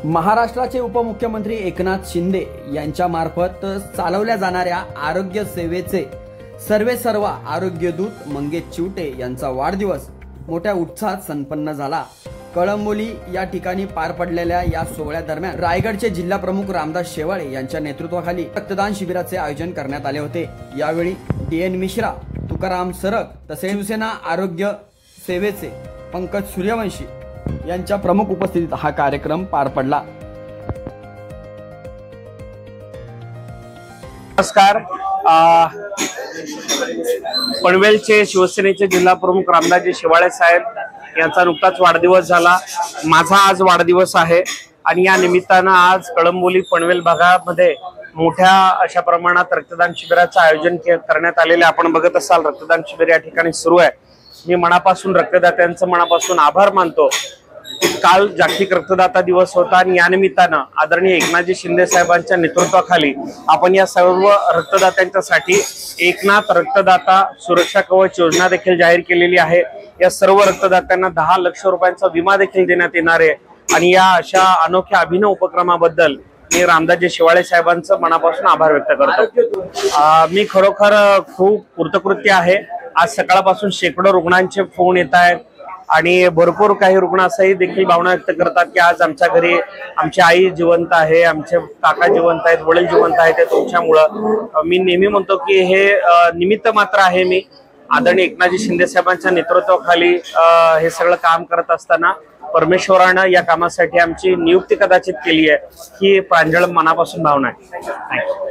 महाराष्ट्राचे उपमुख्यमंत्री एकनाथ शिंदे यांच्या मार्फत चालवल्या जाणाऱ्या आरोग्य सेवेचे सर्वेसर्वा आरोग्य दूत मंगेश चिवटे यांचा वाढदिवस मोठ्या उत्साहात संपन्न झाला। कळंबोली या ठिकाणी पार पडलेल्या या सोहळ्यादरम्यान रायगडचे जिल्हा प्रमुख रामदास शेवाळे यांच्या नेतृत्वाखाली रक्तदान शिबिराचे आयोजन करण्यात आले होते। यावेळी DN मिश्रा, तुकाराम सरग तसेच शिवसेना आरोग्य सेवेचे पंकज सूर्यवंशी यांच्या प्रमुख उपस्थितीत हा कार्यक्रम पार पडला। नमस्कार। पनवेलचे शिवसेनेचे जिल्हा प्रमुख रामदासजी शेवाळे साहेब यांचा नुकताच वाढदिवस झाला। माझा आज वाढदिवस आहे आणि या निमित्तानं आज कळंबोली पनवेल भागामध्ये मोठ्या अशा प्रमाणात रक्तदान शिबिराचं आयोजन करण्यात आलेले आपण बघत असाल। रक्तदान शिबिर या ठिकाणी सुरू आहे। मी मनापासून रक्तदात्यांचं मनापासून आभार मानतो। काल जागतिक रक्तदाता दिवस होता आणि या निमित्तानं आदरणीय एकनाथजी शिंदे साहेबांच्या नेतृत्वाखाली आपण या सर्व रक्तदात्यांच्यासाठी एकनाथ रक्तदाता सुरक्षा कवच योजना देखील जाहीर केलेली आहे। या सर्व रक्तदात्यांना 10 लाख रुपयांचा विमा देखील देण्यात येणार आहे आणि या अशा अनोख्या अभिनव उपक्रमाबद्दल मी रामदासजी शेवाळे साहेबांचं मनापासून आभार व्यक्त करतो। मी खरोखर खूप कृतकृत्य आहे। आज सकाळपासून शेकडो रुग्णांचे फोन येत आहेत आणि भरपूर काही रुग्ण असंही देखील भावना व्यक्त करतात की आज आमच्या घरी आमची आई जिवंत आहे, आमचे काका जिवंत आहेत, वडील जिवंत आहेत। तुमच्यामुळं मी नेहमी म्हणतो की हे निमित्त मात्र आहे। मी आदरणीय एकनाथजी शिंदे साहेबांच्या नेतृत्वाखाली हे सगळं काम करत असताना परमेश्वरानं या कामासाठी आमची नियुक्ती कदाचित केली आहे ही प्रांजळ मनापासून भावना आहे।